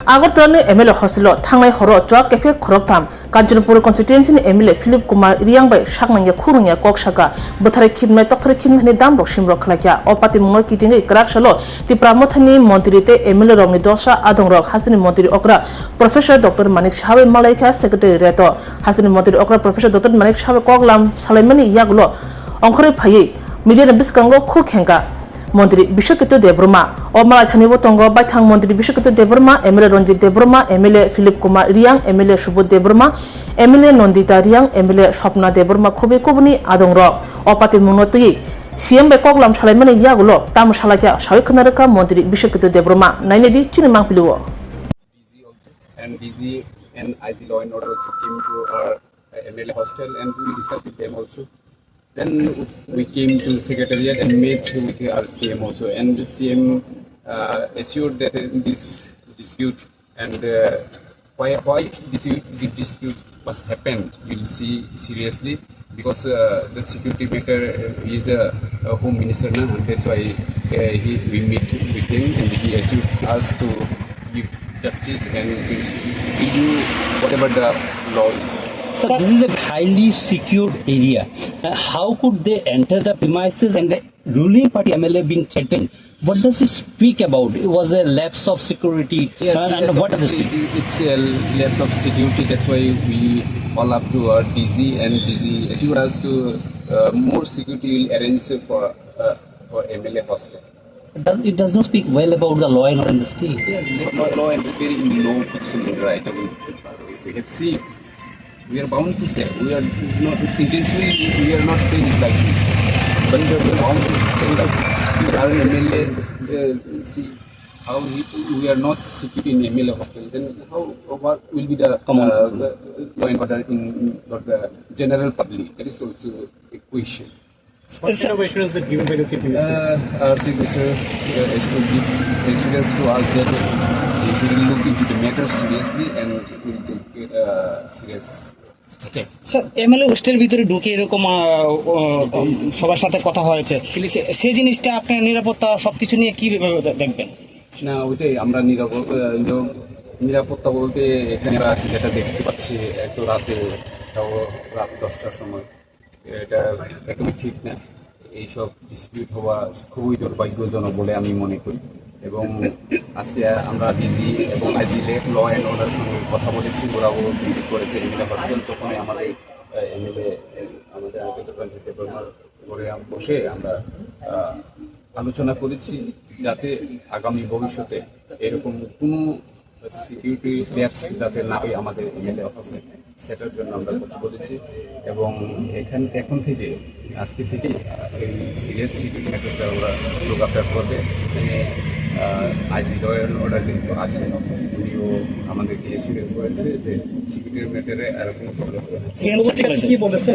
Agartala MLA hostel থাंनाय हर चुआ केफे खरकथाम Kanchanpur constituency MLA Philip Kumar रियांबाई साकनांगे खुरुंगे ककसाका बोथारे खिबनाय तखथारे खिबनायनि दामरो सिमरो खलाया अपाति मुंगै कितिंगै क्राकसालो तिप्रामथानि मन्त्रीते एमएलए रंनि दसा आदंरक हासिनि मन्त्री अक्रा प्रोफेसर डॉक्टर मानिक साहाबे मालायका सेक्रेटारियेट हासिनि मन्त्री अक्रा प्रोफेसर डॉक्टर मानिक साहाबे कगलाम सालायमानि यागलो अंखरै फायै मीडिया बिस्कांगो खुखेंगा मंत्री विश्वकित देवबर्मा और मालायथानि बतंग बायथां मंत्री विश्वकित Debbarma MLA Ranjit Debbarma MLA Philip Kumar Reang MLA Subodh Debbarma MLA Nandita Reang MLA Swapna Debbarma खुबे कुबनि आदंर अपाति मुंगतुई सीएम बे कगलाम सालायमानि यागुलो ताम सालाया सायखनारका मंत्री विश्वकित Debbarma नायनेदि चिनिमां पिलुओ and DG and IT law and order also came to our MLA hostel and we discussed with them also. Then we came to secretariat and met with our CM also, and the CM assured that this dispute and why this dispute must happen, we'll see seriously, because the security matter is a home minister now, and that's why we meet with him and he assured us to give justice and we do whatever the law is. So this is a highly secured area. How could they enter the premises and the ruling party MLA being threatened? What does it speak about? It was a lapse of security. Yes, and what does it speak? It's a lapse of security. That's why we call up to our DG, and DG assured us to more security will arrange for MLA hostel. It does not speak well about the law and order in the state. Yeah, law and is very low position, right? I mean, we can see. We are bound to say. We are not intentionally. We are not saying it like this, but we are bound to say like this. Our MLA, see how we are not security in MLA hostel. Then what will be the law and order in the general public? That is also a question. What innovation is that given by the Chief Minister? Our Chief Minister is to give assurance to us that he will look into the matter seriously and will take serious step. Sir MLA hostel ভিতরে ঢুকে এরকম সবার সাথে কথা হয়েছে, সেই জিনিসটা আপনার নিরাপত্তা সবকিছু নিয়ে কিভাবে দেখবেন? না, ওইটাই আমরা নিরাপত্তা বলতে এখানে যেটা দেখতে পাচ্ছি এত রাতে, তাও রাত 10টার সময়, এটা একদমই ঠিক না। এইসব ডিসপিউট হওয়া খুবই দুর্ভাগ্যজনক বলে আমি মনে করি। এবং আজকে আমরা ডিজি এবং আইজিলে ল অ্যান্ড অর্ডার সঙ্গে কথা বলেছি, ওরাও ভিজিট করেছে এমএলএ হস্টেল। তখনই আমাদের এমএলএ আমাদের রঞ্জিত দেববর্মার ঘরে বসে আমরা আলোচনা করেছি যাতে আগামী ভবিষ্যতে এরকম কোনো সিকিউরিটি ল্যাপস যাতে না হয় আমাদের এমএলএ হস্টেল, সেটার জন্য আমরা কথা বলেছি। এবং এখন থেকে আজকে থেকে এই সিরিয়াস সিকিউরিটি ম্যাটারটা ওরা লোক আপ করবে। এখানে আইজি ল অ্যান্ড অর্ডার যেহেতু আছে, উনিও আমাদেরকে এসিউরেন্স করেছে যে সিকিউরিটির ম্যাটারে এরকম প্রবলেম হবে। কি বলেছে?